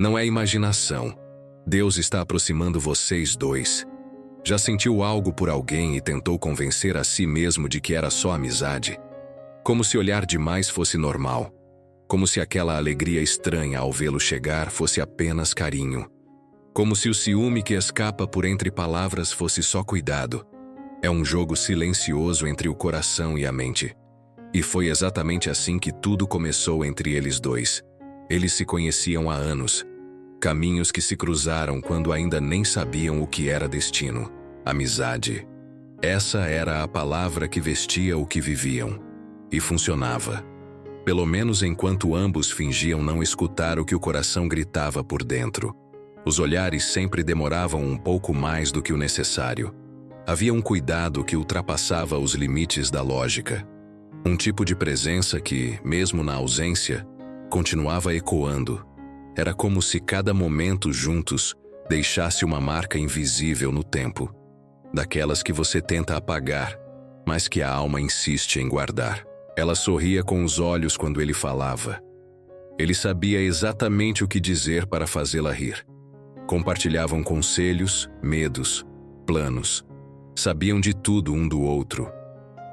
Não é imaginação. Deus está aproximando vocês dois. Já sentiu algo por alguém e tentou convencer a si mesmo de que era só amizade? Como se olhar demais fosse normal. Como se aquela alegria estranha ao vê-lo chegar fosse apenas carinho. Como se o ciúme que escapa por entre palavras fosse só cuidado. É um jogo silencioso entre o coração e a mente. E foi exatamente assim que tudo começou entre eles dois. Eles se conheciam há anos. Caminhos que se cruzaram quando ainda nem sabiam o que era destino. Amizade. Essa era a palavra que vestia o que viviam. E funcionava. Pelo menos enquanto ambos fingiam não escutar o que o coração gritava por dentro. Os olhares sempre demoravam um pouco mais do que o necessário. Havia um cuidado que ultrapassava os limites da lógica. Um tipo de presença que, mesmo na ausência, continuava ecoando. Era como se cada momento juntos deixasse uma marca invisível no tempo. Daquelas que você tenta apagar, mas que a alma insiste em guardar. Ela sorria com os olhos quando ele falava. Ele sabia exatamente o que dizer para fazê-la rir. Compartilhavam conselhos, medos, planos. Sabiam de tudo um do outro.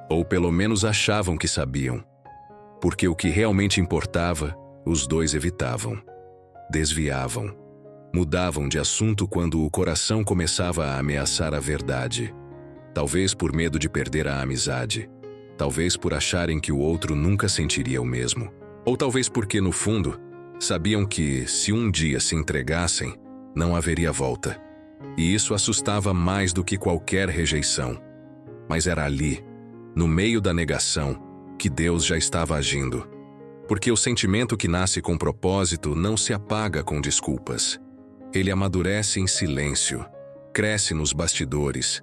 Ou pelo menos achavam que sabiam. Porque o que realmente importava, os dois evitavam. Desviavam. Mudavam de assunto quando o coração começava a ameaçar a verdade. Talvez por medo de perder a amizade. Talvez por acharem que o outro nunca sentiria o mesmo. Ou talvez porque, no fundo, sabiam que, se um dia se entregassem, não haveria volta. E isso assustava mais do que qualquer rejeição. Mas era ali, no meio da negação, que Deus já estava agindo. Porque o sentimento que nasce com propósito não se apaga com desculpas. Ele amadurece em silêncio, cresce nos bastidores,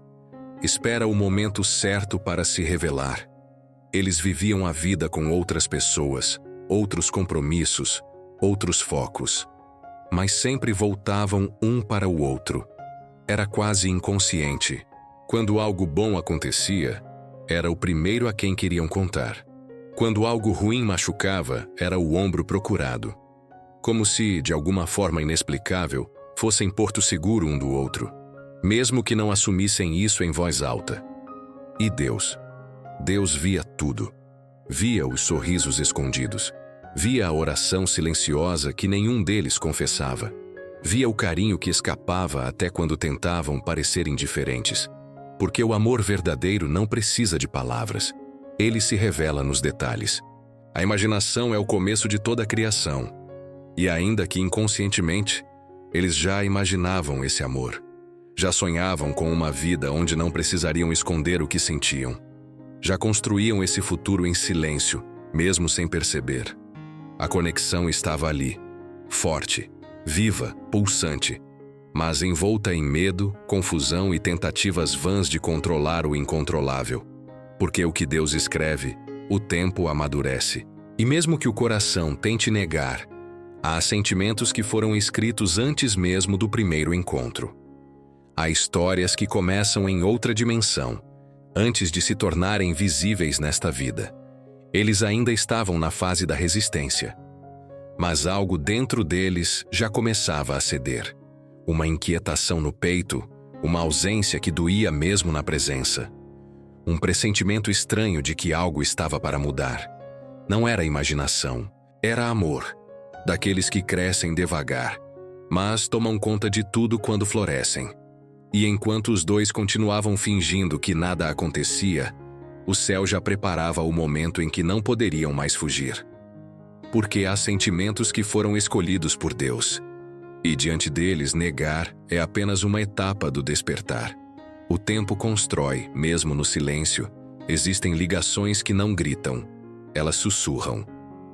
espera o momento certo para se revelar. Eles viviam a vida com outras pessoas, outros compromissos, outros focos. Mas sempre voltavam um para o outro. Era quase inconsciente. Quando algo bom acontecia, era o primeiro a quem queriam contar. Quando algo ruim machucava, era o ombro procurado. Como se, de alguma forma inexplicável, fossem porto seguro um do outro, mesmo que não assumissem isso em voz alta. E Deus? Deus via tudo. Via os sorrisos escondidos. Via a oração silenciosa que nenhum deles confessava. Via o carinho que escapava até quando tentavam parecer indiferentes. Porque o amor verdadeiro não precisa de palavras. Ele se revela nos detalhes. A imaginação é o começo de toda a criação. E ainda que inconscientemente, eles já imaginavam esse amor. Já sonhavam com uma vida onde não precisariam esconder o que sentiam. Já construíam esse futuro em silêncio, mesmo sem perceber. A conexão estava ali, forte, viva, pulsante, mas envolta em medo, confusão e tentativas vãs de controlar o incontrolável. Porque o que Deus escreve, o tempo amadurece. E mesmo que o coração tente negar, há sentimentos que foram escritos antes mesmo do primeiro encontro. Há histórias que começam em outra dimensão, antes de se tornarem visíveis nesta vida. Eles ainda estavam na fase da resistência. Mas algo dentro deles já começava a ceder. Uma inquietação no peito, uma ausência que doía mesmo na presença. Um pressentimento estranho de que algo estava para mudar. Não era imaginação, era amor. Daqueles que crescem devagar, mas tomam conta de tudo quando florescem. E enquanto os dois continuavam fingindo que nada acontecia, o céu já preparava o momento em que não poderiam mais fugir. Porque há sentimentos que foram escolhidos por Deus. E diante deles, negar é apenas uma etapa do despertar. O tempo constrói, mesmo no silêncio. Existem ligações que não gritam. Elas sussurram.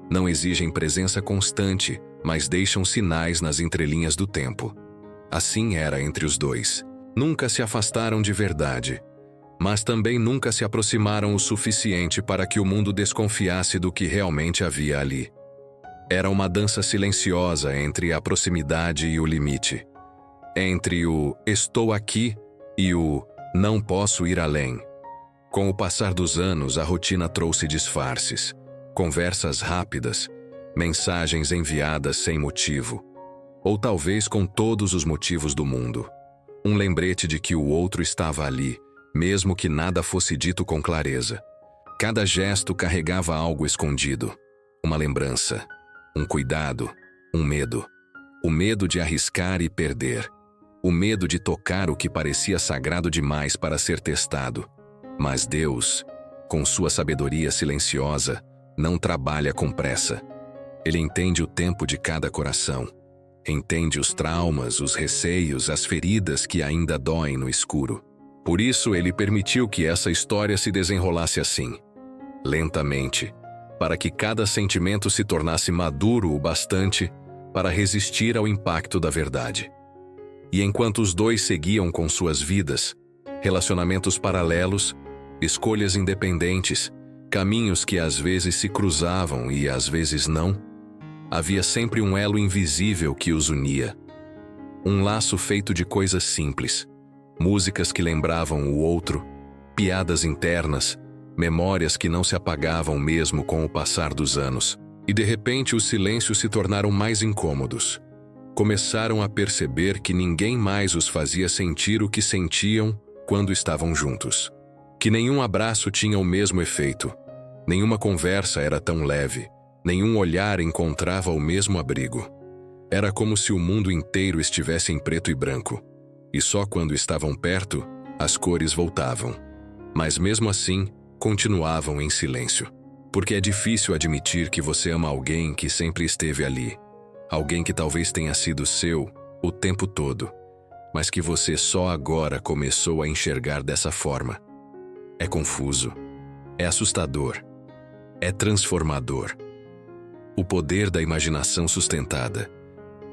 Não exigem presença constante, mas deixam sinais nas entrelinhas do tempo. Assim era entre os dois. Nunca se afastaram de verdade, mas também nunca se aproximaram o suficiente para que o mundo desconfiasse do que realmente havia ali. Era uma dança silenciosa entre a proximidade e o limite. Entre o "estou aqui" e o "não posso ir além". Com o passar dos anos, a rotina trouxe disfarces, conversas rápidas, mensagens enviadas sem motivo. ou talvez com todos os motivos do mundo. Um lembrete de que o outro estava ali, mesmo que nada fosse dito com clareza. Cada gesto carregava algo escondido. Uma lembrança, um cuidado, um medo. O medo de arriscar e perder. O medo de tocar o que parecia sagrado demais para ser testado. Mas Deus, com sua sabedoria silenciosa, não trabalha com pressa. Ele entende o tempo de cada coração. Entende os traumas, os receios, as feridas que ainda doem no escuro. Por isso, ele permitiu que essa história se desenrolasse assim, lentamente, para que cada sentimento se tornasse maduro o bastante para resistir ao impacto da verdade. E enquanto os dois seguiam com suas vidas, relacionamentos paralelos, escolhas independentes, caminhos que às vezes se cruzavam e às vezes não, havia sempre um elo invisível que os unia. Um laço feito de coisas simples, músicas que lembravam o outro, piadas internas, memórias que não se apagavam mesmo com o passar dos anos. E de repente os silêncios se tornaram mais incômodos. Começaram a perceber que ninguém mais os fazia sentir o que sentiam quando estavam juntos. Que nenhum abraço tinha o mesmo efeito, nenhuma conversa era tão leve, nenhum olhar encontrava o mesmo abrigo. Era como se o mundo inteiro estivesse em preto e branco, e só quando estavam perto, as cores voltavam. Mas mesmo assim, continuavam em silêncio. Porque é difícil admitir que você ama alguém que sempre esteve ali. Alguém que talvez tenha sido seu o tempo todo, mas que você só agora começou a enxergar dessa forma. É confuso, é assustador, é transformador. O poder da imaginação sustentada.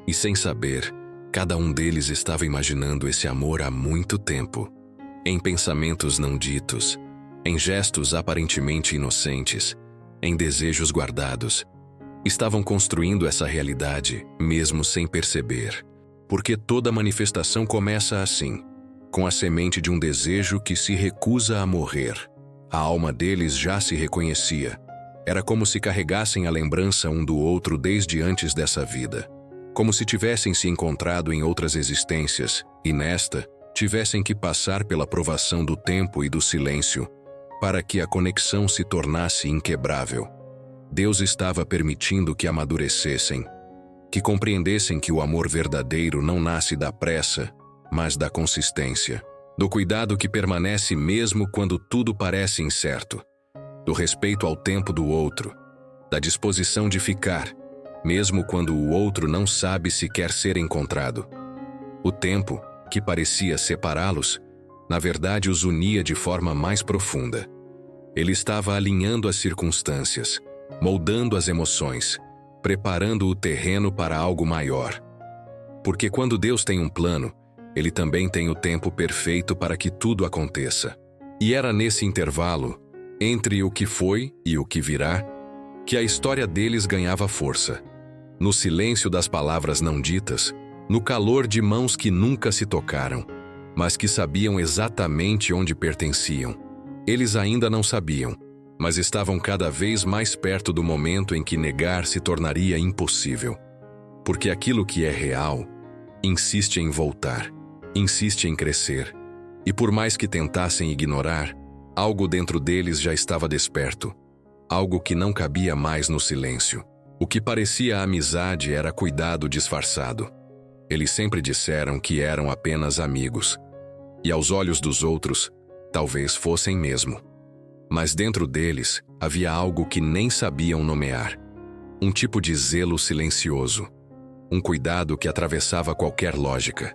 E sem saber, cada um deles estava imaginando esse amor há muito tempo. Em pensamentos não ditos, em gestos aparentemente inocentes, em desejos guardados. Estavam construindo essa realidade, mesmo sem perceber. Porque toda manifestação começa assim, com a semente de um desejo que se recusa a morrer. A alma deles já se reconhecia. Era como se carregassem a lembrança um do outro desde antes dessa vida. Como se tivessem se encontrado em outras existências, e nesta, tivessem que passar pela provação do tempo e do silêncio, para que a conexão se tornasse inquebrável. Deus estava permitindo que amadurecessem, que compreendessem que o amor verdadeiro não nasce da pressa, mas da consistência, do cuidado que permanece mesmo quando tudo parece incerto, do respeito ao tempo do outro, da disposição de ficar, mesmo quando o outro não sabe se quer ser encontrado. O tempo, que parecia separá-los, na verdade os unia de forma mais profunda. Ele estava alinhando as circunstâncias, moldando as emoções, preparando o terreno para algo maior. Porque quando Deus tem um plano, Ele também tem o tempo perfeito para que tudo aconteça. E era nesse intervalo, entre o que foi e o que virá, que a história deles ganhava força. No silêncio das palavras não ditas, no calor de mãos que nunca se tocaram, mas que sabiam exatamente onde pertenciam. Eles ainda não sabiam, mas estavam cada vez mais perto do momento em que negar se tornaria impossível. Porque aquilo que é real insiste em voltar, insiste em crescer, e por mais que tentassem ignorar, algo dentro deles já estava desperto, algo que não cabia mais no silêncio. O que parecia amizade era cuidado disfarçado. Eles sempre disseram que eram apenas amigos, e aos olhos dos outros, talvez fossem mesmo. Mas dentro deles havia algo que nem sabiam nomear. Um tipo de zelo silencioso. Um cuidado que atravessava qualquer lógica.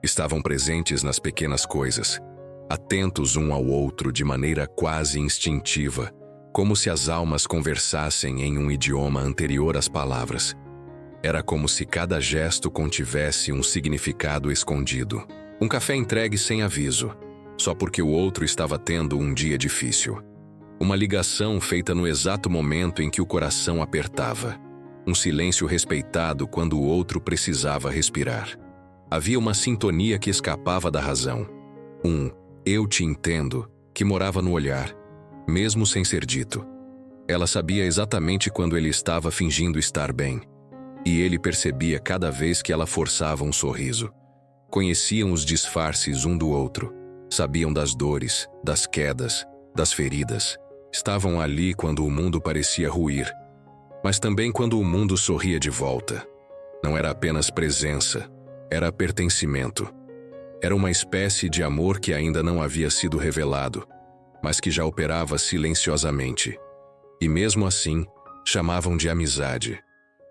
Estavam presentes nas pequenas coisas, atentos um ao outro de maneira quase instintiva, como se as almas conversassem em um idioma anterior às palavras. Era como se cada gesto contivesse um significado escondido. Um café entregue sem aviso, só porque o outro estava tendo um dia difícil. Uma ligação feita no exato momento em que o coração apertava. Um silêncio respeitado quando o outro precisava respirar. Havia uma sintonia que escapava da razão. Um "eu te entendo" que morava no olhar, mesmo sem ser dito. Ela sabia exatamente quando ele estava fingindo estar bem. E ele percebia cada vez que ela forçava um sorriso. Conheciam os disfarces um do outro. Sabiam das dores, das quedas, das feridas. Estavam ali quando o mundo parecia ruir, mas também quando o mundo sorria de volta. Não era apenas presença, era pertencimento. Era uma espécie de amor que ainda não havia sido revelado, mas que já operava silenciosamente. E mesmo assim, chamavam de amizade,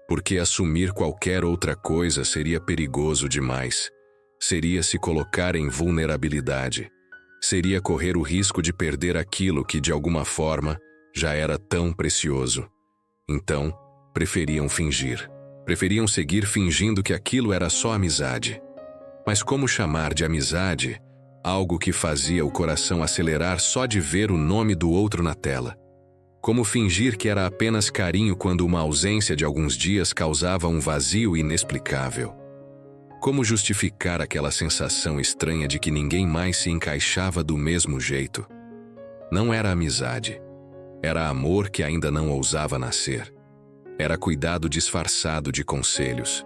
porque assumir qualquer outra coisa seria perigoso demais. Seria se colocar em vulnerabilidade. Seria correr o risco de perder aquilo que, de alguma forma, já era tão precioso. Então, preferiam fingir. Preferiam seguir fingindo que aquilo era só amizade. Mas como chamar de amizade algo que fazia o coração acelerar só de ver o nome do outro na tela? Como fingir que era apenas carinho quando uma ausência de alguns dias causava um vazio inexplicável? Como justificar aquela sensação estranha de que ninguém mais se encaixava do mesmo jeito? Não era amizade. Era amor que ainda não ousava nascer. Era cuidado disfarçado de conselhos.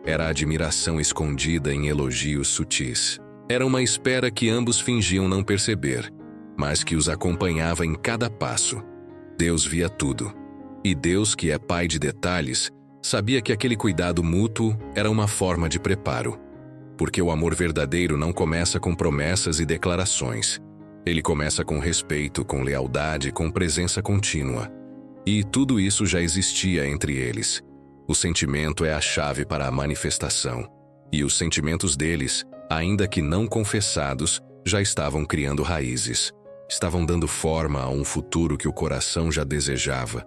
Era admiração escondida em elogios sutis. Era uma espera que ambos fingiam não perceber, mas que os acompanhava em cada passo. Deus via tudo. E Deus, que é pai de detalhes, sabia que aquele cuidado mútuo era uma forma de preparo. Porque o amor verdadeiro não começa com promessas e declarações. Ele começa com respeito, com lealdade, com presença contínua. E tudo isso já existia entre eles. O sentimento é a chave para a manifestação. E os sentimentos deles, ainda que não confessados, já estavam criando raízes. Estavam dando forma a um futuro que o coração já desejava,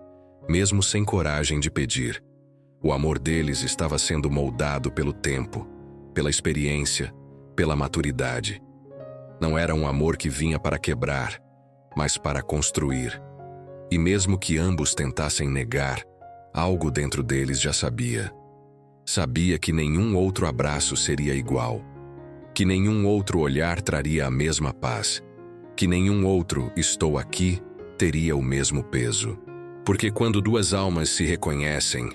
mesmo sem coragem de pedir. O amor deles estava sendo moldado pelo tempo, pela experiência, pela maturidade. Não era um amor que vinha para quebrar, mas para construir. E mesmo que ambos tentassem negar, algo dentro deles já sabia. Sabia que nenhum outro abraço seria igual, que nenhum outro olhar traria a mesma paz, que nenhum outro "estou aqui" teria o mesmo peso. Porque quando duas almas se reconhecem,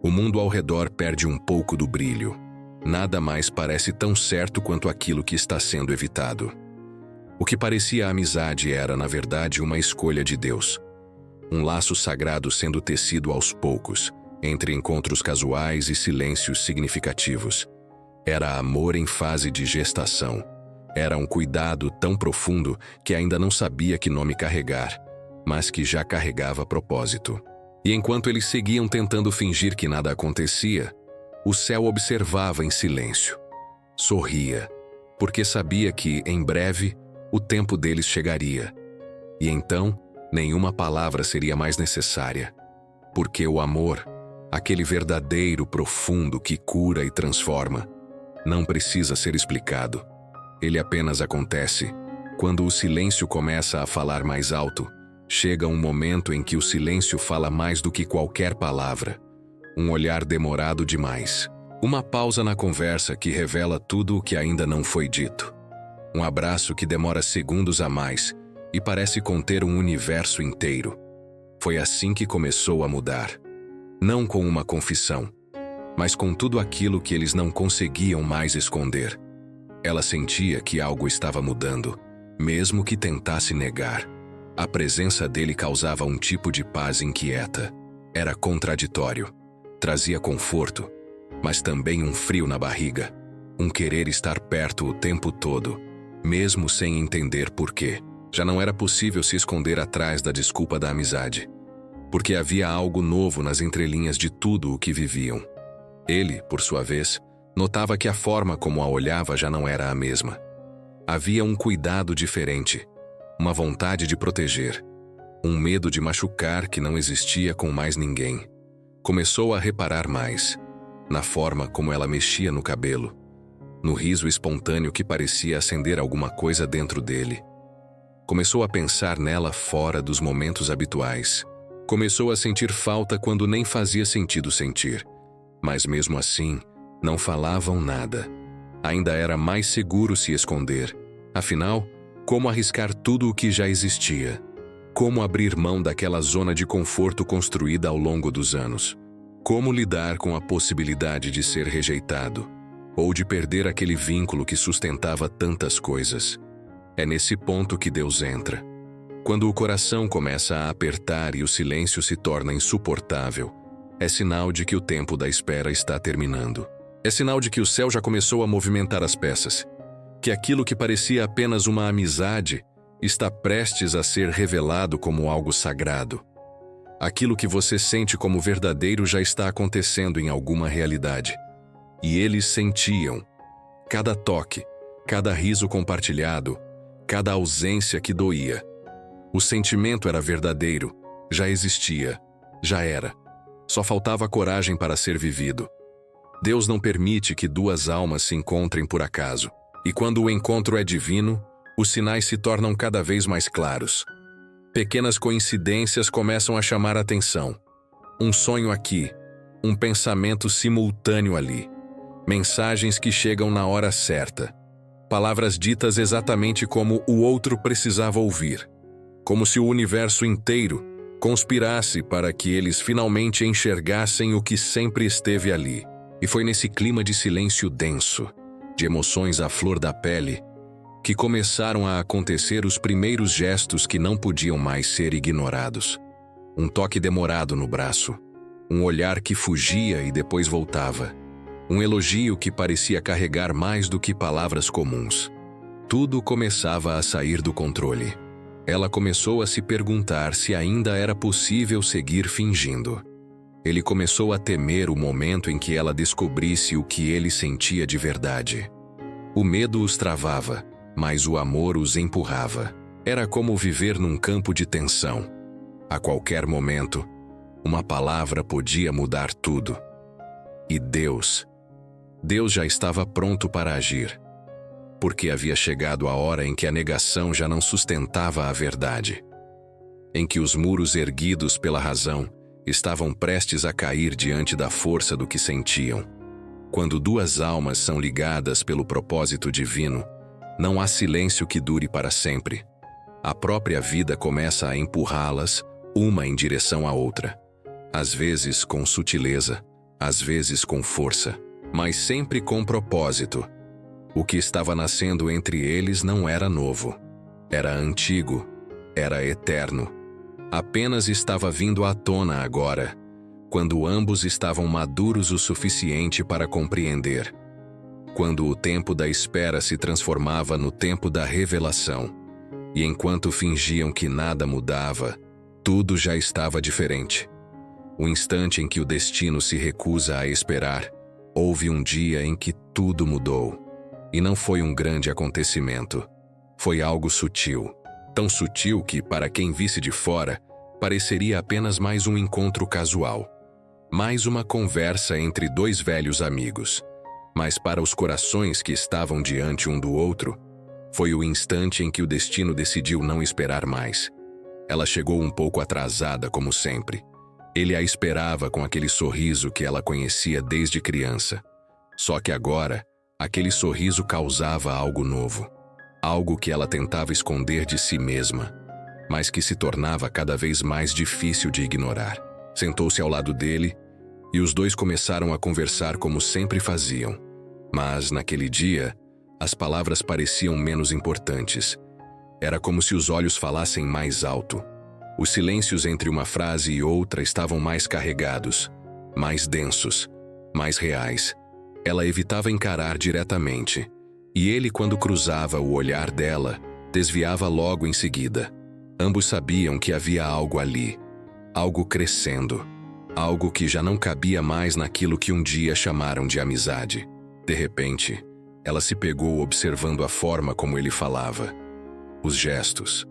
o mundo ao redor perde um pouco do brilho. Nada mais parece tão certo quanto aquilo que está sendo evitado. O que parecia amizade era, na verdade, uma escolha de Deus. Um laço sagrado sendo tecido aos poucos, entre encontros casuais e silêncios significativos. Era amor em fase de gestação. Era um cuidado tão profundo que ainda não sabia que nome carregar, mas que já carregava propósito. E enquanto eles seguiam tentando fingir que nada acontecia, o céu observava em silêncio. Sorria, porque sabia que, em breve, o tempo deles chegaria. E então, nenhuma palavra seria mais necessária. Porque o amor, aquele verdadeiro profundo que cura e transforma, não precisa ser explicado. Ele apenas acontece. Quando o silêncio começa a falar mais alto, chega um momento em que o silêncio fala mais do que qualquer palavra. Um olhar demorado demais. Uma pausa na conversa que revela tudo o que ainda não foi dito. Um abraço que demora segundos a mais e parece conter um universo inteiro. Foi assim que começou a mudar. Não com uma confissão, mas com tudo aquilo que eles não conseguiam mais esconder. Ela sentia que algo estava mudando, mesmo que tentasse negar. A presença dele causava um tipo de paz inquieta. Era contraditório. Trazia conforto, mas também um frio na barriga. Um querer estar perto o tempo todo, mesmo sem entender por quê. Já não era possível se esconder atrás da desculpa da amizade, porque havia algo novo nas entrelinhas de tudo o que viviam. Ele, por sua vez, notava que a forma como a olhava já não era a mesma. Havia um cuidado diferente, uma vontade de proteger, um medo de machucar que não existia com mais ninguém. Começou a reparar mais, na forma como ela mexia no cabelo, no riso espontâneo que parecia acender alguma coisa dentro dele. Começou a pensar nela fora dos momentos habituais. Começou a sentir falta quando nem fazia sentido sentir. Mas mesmo assim, não falavam nada. Ainda era mais seguro se esconder. Afinal, como arriscar tudo o que já existia? Como abrir mão daquela zona de conforto construída ao longo dos anos? Como lidar com a possibilidade de ser rejeitado ou de perder aquele vínculo que sustentava tantas coisas? É nesse ponto que Deus entra. Quando o coração começa a apertar e o silêncio se torna insuportável, é sinal de que o tempo da espera está terminando. É sinal de que o céu já começou a movimentar as peças, que aquilo que parecia apenas uma amizade está prestes a ser revelado como algo sagrado. Aquilo que você sente como verdadeiro já está acontecendo em alguma realidade. E eles sentiam. Cada toque, cada riso compartilhado, cada ausência que doía. O sentimento era verdadeiro, já existia, já era. Só faltava coragem para ser vivido. Deus não permite que duas almas se encontrem por acaso. E quando o encontro é divino, os sinais se tornam cada vez mais claros. Pequenas coincidências começam a chamar a atenção. Um sonho aqui, um pensamento simultâneo ali. Mensagens que chegam na hora certa. Palavras ditas exatamente como o outro precisava ouvir. Como se o universo inteiro conspirasse para que eles finalmente enxergassem o que sempre esteve ali. E foi nesse clima de silêncio denso, de emoções à flor da pele, que começaram a acontecer os primeiros gestos que não podiam mais ser ignorados. Um toque demorado no braço, um olhar que fugia e depois voltava, um elogio que parecia carregar mais do que palavras comuns. Tudo começava a sair do controle. Ela começou a se perguntar se ainda era possível seguir fingindo. Ele começou a temer o momento em que ela descobrisse o que ele sentia de verdade. O medo os travava, mas o amor os empurrava. Era como viver num campo de tensão. A qualquer momento, uma palavra podia mudar tudo. E Deus já estava pronto para agir. Porque havia chegado a hora em que a negação já não sustentava a verdade. Em que os muros erguidos pela razão estavam prestes a cair diante da força do que sentiam. Quando duas almas são ligadas pelo propósito divino, não há silêncio que dure para sempre. A própria vida começa a empurrá-las, uma em direção à outra. Às vezes com sutileza, às vezes com força, mas sempre com propósito. O que estava nascendo entre eles não era novo. Era antigo, era eterno. Apenas estava vindo à tona agora, quando ambos estavam maduros o suficiente para compreender. Quando o tempo da espera se transformava no tempo da revelação. E enquanto fingiam que nada mudava, tudo já estava diferente. O instante em que o destino se recusa a esperar, houve um dia em que tudo mudou. E não foi um grande acontecimento. Foi algo sutil. Tão sutil que, para quem visse de fora, pareceria apenas mais um encontro casual. Mais uma conversa entre dois velhos amigos. Mas para os corações que estavam diante um do outro, foi o instante em que o destino decidiu não esperar mais. Ela chegou um pouco atrasada, como sempre. Ele a esperava com aquele sorriso que ela conhecia desde criança. Só que agora, aquele sorriso causava algo novo. Algo que ela tentava esconder de si mesma, mas que se tornava cada vez mais difícil de ignorar. Sentou-se ao lado dele e os dois começaram a conversar como sempre faziam. Mas, naquele dia, as palavras pareciam menos importantes. Era como se os olhos falassem mais alto. Os silêncios entre uma frase e outra estavam mais carregados, mais densos, mais reais. Ela evitava encarar diretamente, e ele, quando cruzava o olhar dela, desviava logo em seguida. Ambos sabiam que havia algo ali, algo crescendo, algo que já não cabia mais naquilo que um dia chamaram de amizade. De repente, ela se pegou observando a forma como ele falava, os gestos,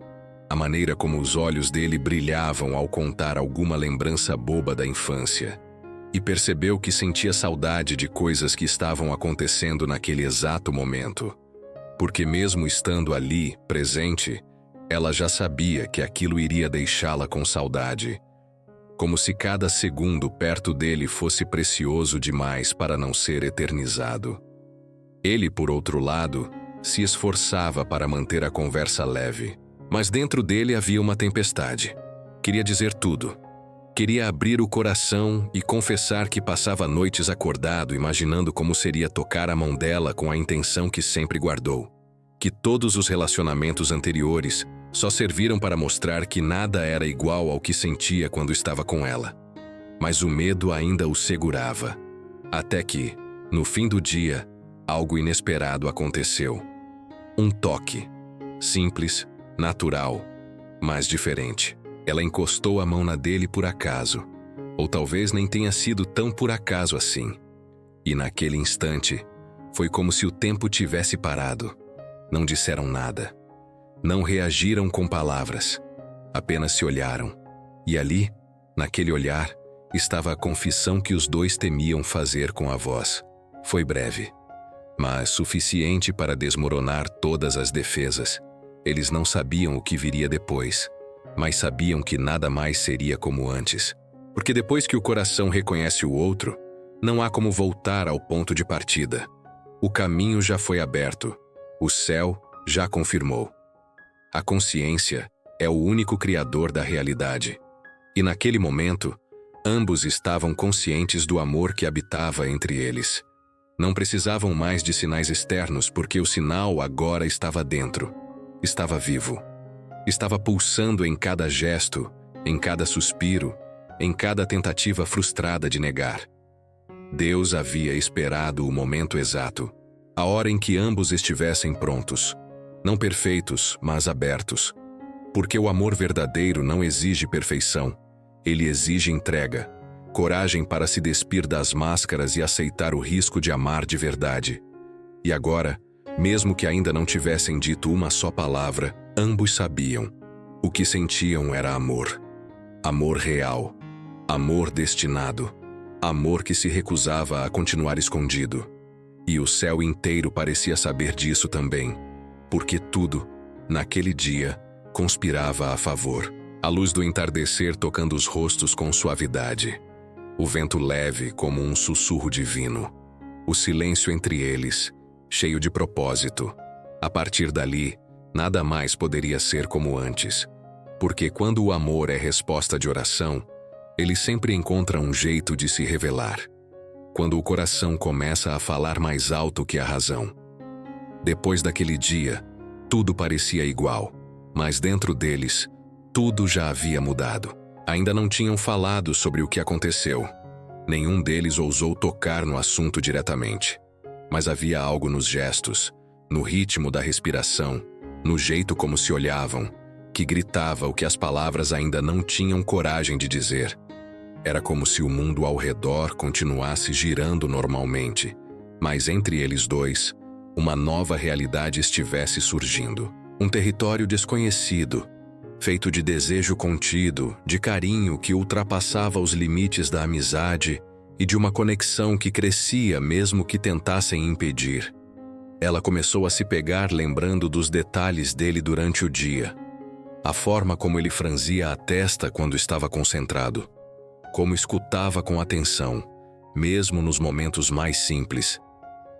a maneira como os olhos dele brilhavam ao contar alguma lembrança boba da infância. E percebeu que sentia saudade de coisas que estavam acontecendo naquele exato momento. Porque mesmo estando ali, presente, ela já sabia que aquilo iria deixá-la com saudade. Como se cada segundo perto dele fosse precioso demais para não ser eternizado. Ele, por outro lado, se esforçava para manter a conversa leve. Mas dentro dele havia uma tempestade. Queria dizer tudo. Queria abrir o coração e confessar que passava noites acordado imaginando como seria tocar a mão dela com a intenção que sempre guardou. Que todos os relacionamentos anteriores só serviram para mostrar que nada era igual ao que sentia quando estava com ela. Mas o medo ainda o segurava. Até que, no fim do dia, algo inesperado aconteceu. Um toque. Simples, natural, mas diferente. Ela encostou a mão na dele por acaso. Ou talvez nem tenha sido tão por acaso assim. E naquele instante, foi como se o tempo tivesse parado. Não disseram nada. Não reagiram com palavras. Apenas se olharam. E ali, naquele olhar, estava a confissão que os dois temiam fazer com a voz. Foi breve, mas suficiente para desmoronar todas as defesas. Eles não sabiam o que viria depois, mas sabiam que nada mais seria como antes. Porque depois que o coração reconhece o outro, não há como voltar ao ponto de partida. O caminho já foi aberto. O céu já confirmou. A consciência é o único criador da realidade. E naquele momento, ambos estavam conscientes do amor que habitava entre eles. Não precisavam mais de sinais externos porque o sinal agora estava dentro. Estava vivo. Estava pulsando em cada gesto, em cada suspiro, em cada tentativa frustrada de negar. Deus havia esperado o momento exato, a hora em que ambos estivessem prontos. Não perfeitos, mas abertos. Porque o amor verdadeiro não exige perfeição. Ele exige entrega, coragem para se despir das máscaras e aceitar o risco de amar de verdade. E agora, mesmo que ainda não tivessem dito uma só palavra, ambos sabiam. O que sentiam era amor. Amor real. Amor destinado. Amor que se recusava a continuar escondido. E o céu inteiro parecia saber disso também. Porque tudo, naquele dia, conspirava a favor. A luz do entardecer tocando os rostos com suavidade. O vento leve como um sussurro divino. O silêncio entre eles, cheio de propósito. A partir dali, nada mais poderia ser como antes. Porque quando o amor é resposta de oração, ele sempre encontra um jeito de se revelar. Quando o coração começa a falar mais alto que a razão. Depois daquele dia, tudo parecia igual, mas dentro deles, tudo já havia mudado. Ainda não tinham falado sobre o que aconteceu. Nenhum deles ousou tocar no assunto diretamente. Mas havia algo nos gestos, no ritmo da respiração, no jeito como se olhavam, que gritava o que as palavras ainda não tinham coragem de dizer. Era como se o mundo ao redor continuasse girando normalmente, mas entre eles dois, uma nova realidade estivesse surgindo. Um território desconhecido, feito de desejo contido, de carinho que ultrapassava os limites da amizade e de uma conexão que crescia mesmo que tentassem impedir. Ela começou a se pegar lembrando dos detalhes dele durante o dia. A forma como ele franzia a testa quando estava concentrado. Como escutava com atenção, mesmo nos momentos mais simples.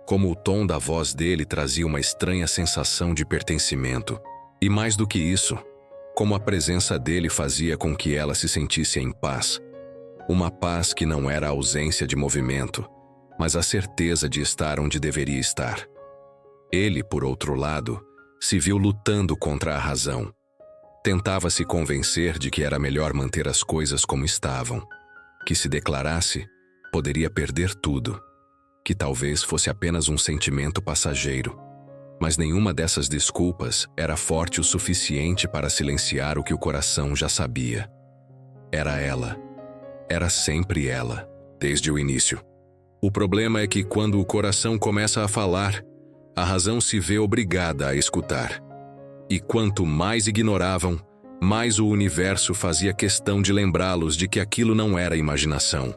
Como o tom da voz dele trazia uma estranha sensação de pertencimento. E mais do que isso, como a presença dele fazia com que ela se sentisse em paz. Uma paz que não era a ausência de movimento, mas a certeza de estar onde deveria estar. Ele, por outro lado, se viu lutando contra a razão. Tentava se convencer de que era melhor manter as coisas como estavam. Que se declarasse, poderia perder tudo. Que talvez fosse apenas um sentimento passageiro. Mas nenhuma dessas desculpas era forte o suficiente para silenciar o que o coração já sabia. Era ela. Era sempre ela, desde o início. O problema é que quando o coração começa a falar, a razão se vê obrigada a escutar. E quanto mais ignoravam, mais o universo fazia questão de lembrá-los de que aquilo não era imaginação.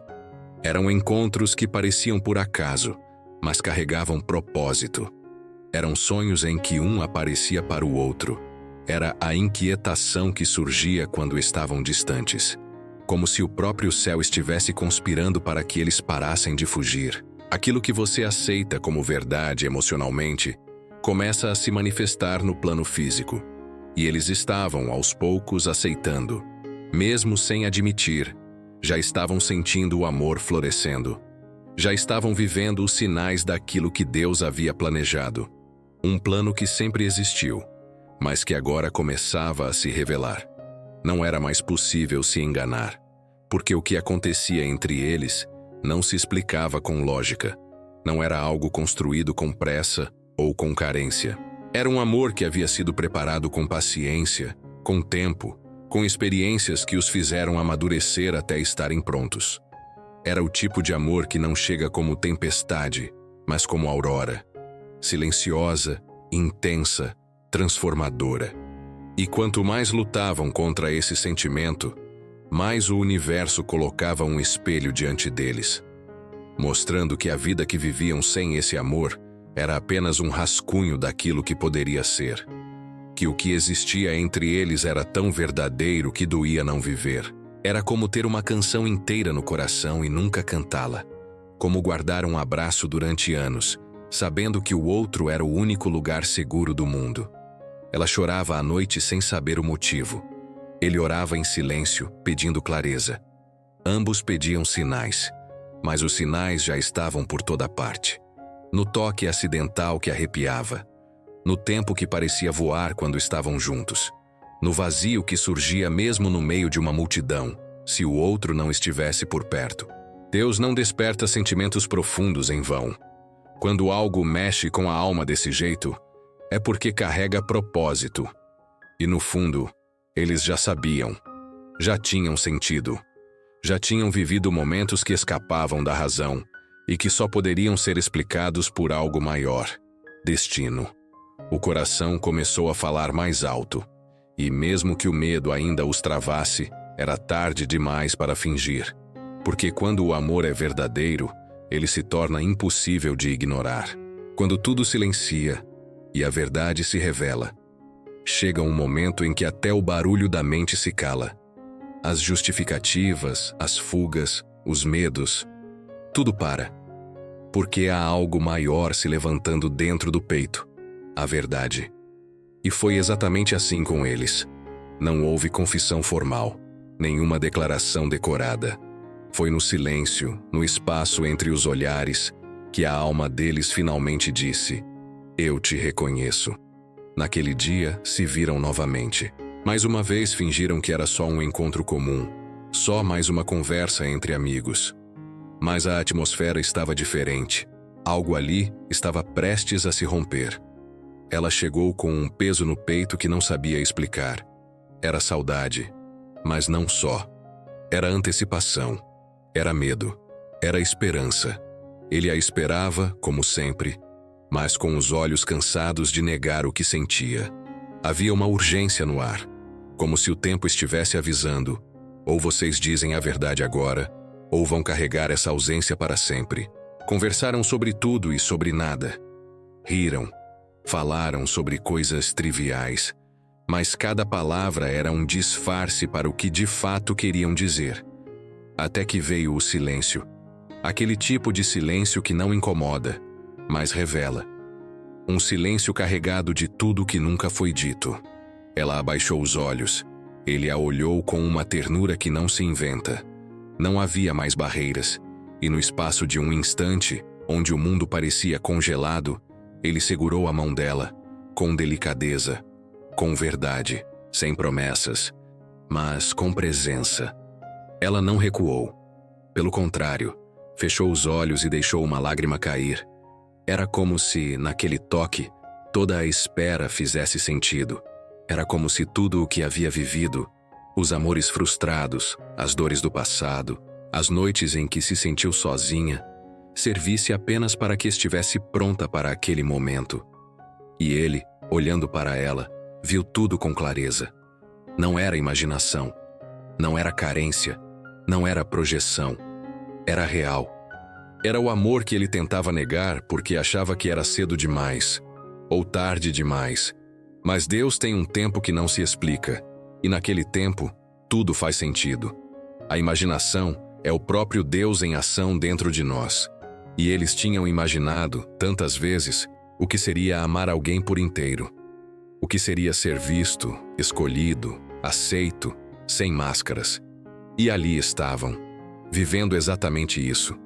Eram encontros que pareciam por acaso, mas carregavam propósito. Eram sonhos em que um aparecia para o outro. Era a inquietação que surgia quando estavam distantes. Como se o próprio céu estivesse conspirando para que eles parassem de fugir. Aquilo que você aceita como verdade emocionalmente começa a se manifestar no plano físico. E eles estavam, aos poucos, aceitando, mesmo sem admitir, Já estavam sentindo o amor florescendo. Já estavam vivendo os sinais daquilo que Deus havia planejado. Um plano que sempre existiu, mas que agora começava a se revelar. Não era mais possível se enganar, porque o que acontecia entre eles não se explicava com lógica. Não era algo construído com pressa ou com carência. Era um amor que havia sido preparado com paciência, com tempo, com experiências que os fizeram amadurecer até estarem prontos. Era o tipo de amor que não chega como tempestade, mas como aurora. Silenciosa, intensa, transformadora. E quanto mais lutavam contra esse sentimento, mais o universo colocava um espelho diante deles, mostrando que a vida que viviam sem esse amor era apenas um rascunho daquilo que poderia ser. Que o que existia entre eles era tão verdadeiro que doía não viver. Era como ter uma canção inteira no coração e nunca cantá-la. Como guardar um abraço durante anos, sabendo que o outro era o único lugar seguro do mundo. Ela chorava à noite sem saber o motivo. Ele orava em silêncio, pedindo clareza. Ambos pediam sinais, mas os sinais já estavam por toda parte. No toque acidental que arrepiava. No tempo que parecia voar quando estavam juntos. No vazio que surgia mesmo no meio de uma multidão, se o outro não estivesse por perto. Deus não desperta sentimentos profundos em vão. Quando algo mexe com a alma desse jeito, é porque carrega propósito. E no fundo, eles já sabiam, já tinham sentido, já tinham vivido momentos que escapavam da razão e que só poderiam ser explicados por algo maior: destino. O coração começou a falar mais alto, e mesmo que o medo ainda os travasse, era tarde demais para fingir. Porque quando o amor é verdadeiro, ele se torna impossível de ignorar. Quando tudo silencia e a verdade se revela, chega um momento em que até o barulho da mente se cala. As justificativas, as fugas, os medos, tudo para. Porque há algo maior se levantando dentro do peito: a verdade. E foi exatamente assim com eles. Não houve confissão formal, nenhuma declaração decorada. Foi no silêncio, no espaço entre os olhares, que a alma deles finalmente disse: eu te reconheço. Naquele dia, se viram novamente. Mais uma vez fingiram que era só um encontro comum, só mais uma conversa entre amigos. Mas a atmosfera estava diferente. Algo ali estava prestes a se romper. Ela chegou com um peso no peito que não sabia explicar. Era saudade, mas não só. Era antecipação. Era medo. Era esperança. Ele a esperava, como sempre, mas com os olhos cansados de negar o que sentia. Havia uma urgência no ar, como se o tempo estivesse avisando: ou vocês dizem a verdade agora, ou vão carregar essa ausência para sempre. Conversaram sobre tudo e sobre nada. Riram. Falaram sobre coisas triviais, mas cada palavra era um disfarce para o que de fato queriam dizer. Até que veio o silêncio. Aquele tipo de silêncio que não incomoda, mas revela. Um silêncio carregado de tudo que nunca foi dito. Ela abaixou os olhos. Ele a olhou com uma ternura que não se inventa. Não havia mais barreiras, e no espaço de um instante, onde o mundo parecia congelado, ele segurou a mão dela, com delicadeza, com verdade, sem promessas, mas com presença. Ela não recuou. Pelo contrário, fechou os olhos e deixou uma lágrima cair. Era como se, naquele toque, toda a espera fizesse sentido. Era como se tudo o que havia vivido, os amores frustrados, as dores do passado, as noites em que se sentiu sozinha, servisse apenas para que estivesse pronta para aquele momento. E ele, olhando para ela, viu tudo com clareza. Não era imaginação, não era carência, não era projeção, era real. Era o amor que ele tentava negar porque achava que era cedo demais, ou tarde demais. Mas Deus tem um tempo que não se explica, e naquele tempo, tudo faz sentido. A imaginação é o próprio Deus em ação dentro de nós. E eles tinham imaginado, tantas vezes, o que seria amar alguém por inteiro. O que seria ser visto, escolhido, aceito, sem máscaras. E ali estavam, vivendo exatamente isso.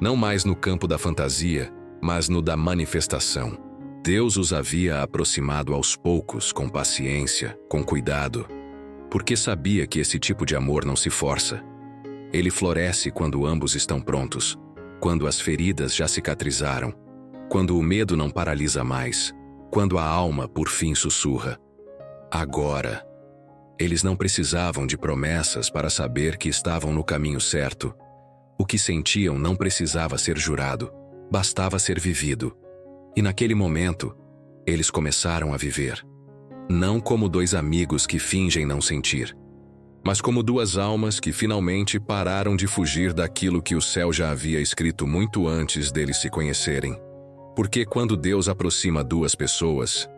Não mais no campo da fantasia, mas no da manifestação. Deus os havia aproximado aos poucos, com paciência, com cuidado, porque sabia que esse tipo de amor não se força. Ele floresce quando ambos estão prontos, quando as feridas já cicatrizaram, quando o medo não paralisa mais, quando a alma por fim sussurra: agora. Eles não precisavam de promessas para saber que estavam no caminho certo. O que sentiam não precisava ser jurado, bastava ser vivido. E naquele momento, eles começaram a viver. Não como dois amigos que fingem não sentir, mas como duas almas que finalmente pararam de fugir daquilo que o céu já havia escrito muito antes deles se conhecerem. Porque quando Deus aproxima duas pessoas,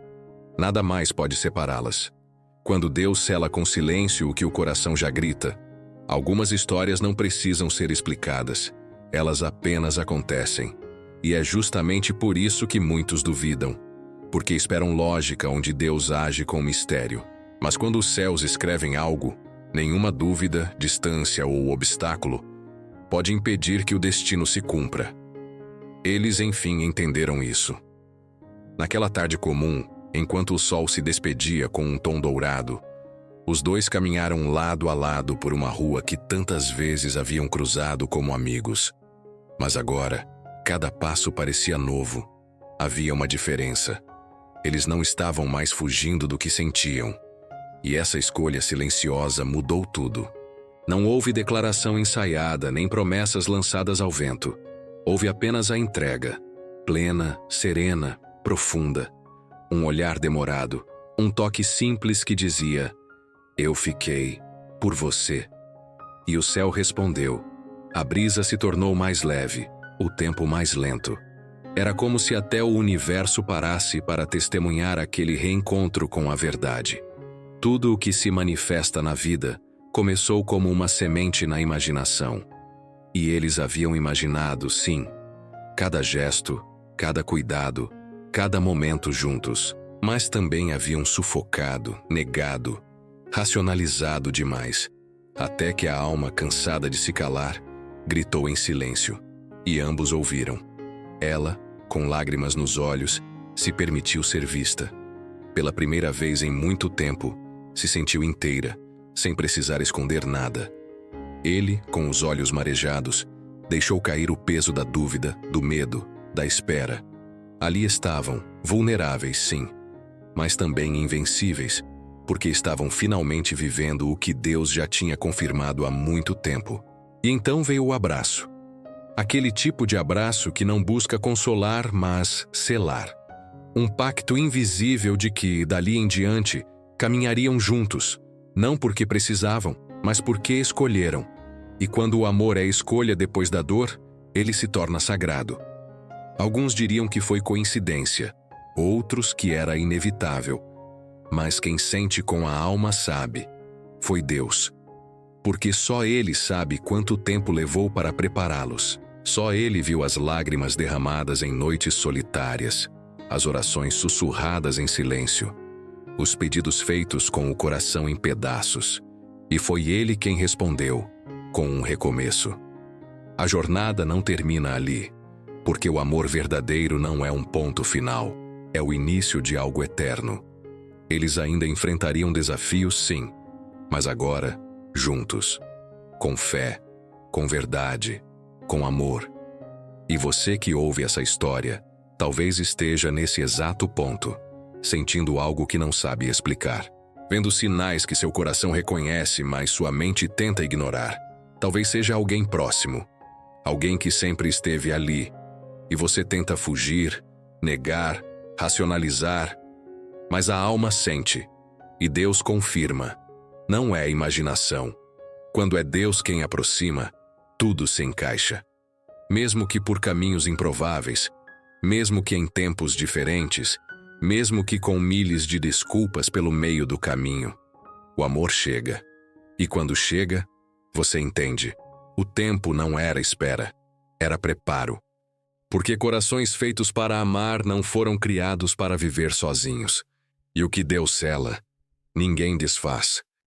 nada mais pode separá-las. Quando Deus sela com silêncio o que o coração já grita, algumas histórias não precisam ser explicadas, elas apenas acontecem. E é justamente por isso que muitos duvidam, porque esperam lógica onde Deus age com mistério. Mas quando os céus escrevem algo, nenhuma dúvida, distância ou obstáculo pode impedir que o destino se cumpra. Eles, enfim, entenderam isso. Naquela tarde comum, enquanto o sol se despedia com um tom dourado, os dois caminharam lado a lado por uma rua que tantas vezes haviam cruzado como amigos. Mas agora, cada passo parecia novo. Havia uma diferença. Eles não estavam mais fugindo do que sentiam. E essa escolha silenciosa mudou tudo. Não houve declaração ensaiada, nem promessas lançadas ao vento. Houve apenas a entrega, plena, serena, profunda. Um olhar demorado, um toque simples que dizia: eu fiquei por você. E o céu respondeu. A brisa se tornou mais leve, o tempo mais lento. Era como se até o universo parasse para testemunhar aquele reencontro com a verdade. Tudo o que se manifesta na vida começou como uma semente na imaginação. E eles haviam imaginado, sim, cada gesto, cada cuidado, cada momento juntos, mas também haviam sufocado, negado, racionalizado demais, até que a alma, cansada de se calar, gritou em silêncio, e ambos ouviram. Ela, com lágrimas nos olhos, se permitiu ser vista. Pela primeira vez em muito tempo, se sentiu inteira, sem precisar esconder nada. Ele, com os olhos marejados, deixou cair o peso da dúvida, do medo, da espera. Ali estavam, vulneráveis, sim, mas também invencíveis, porque estavam finalmente vivendo o que Deus já tinha confirmado há muito tempo. E então veio o abraço. Aquele tipo de abraço que não busca consolar, mas selar. Um pacto invisível de que, dali em diante, caminhariam juntos, não porque precisavam, mas porque escolheram. E quando o amor é escolha depois da dor, ele se torna sagrado. Alguns diriam que foi coincidência, outros que era inevitável. Mas quem sente com a alma sabe, foi Deus. Porque só Ele sabe quanto tempo levou para prepará-los. Só Ele viu as lágrimas derramadas em noites solitárias, as orações sussurradas em silêncio, os pedidos feitos com o coração em pedaços. E foi Ele quem respondeu, com um recomeço. A jornada não termina ali, porque o amor verdadeiro não é um ponto final, é o início de algo eterno. Eles ainda enfrentariam desafios, sim, mas agora, juntos, com fé, com verdade, com amor. E você que ouve essa história, talvez esteja nesse exato ponto, sentindo algo que não sabe explicar, vendo sinais que seu coração reconhece, mas sua mente tenta ignorar. Talvez seja alguém próximo, alguém que sempre esteve ali, e você tenta fugir, negar, racionalizar, mas a alma sente, e Deus confirma. Não é imaginação. Quando é Deus quem aproxima, tudo se encaixa. Mesmo que por caminhos improváveis, mesmo que em tempos diferentes, mesmo que com milhares de desculpas pelo meio do caminho, o amor chega. E quando chega, você entende. O tempo não era espera, era preparo. Porque corações feitos para amar não foram criados para viver sozinhos. E o que Deus sela, ninguém desfaz.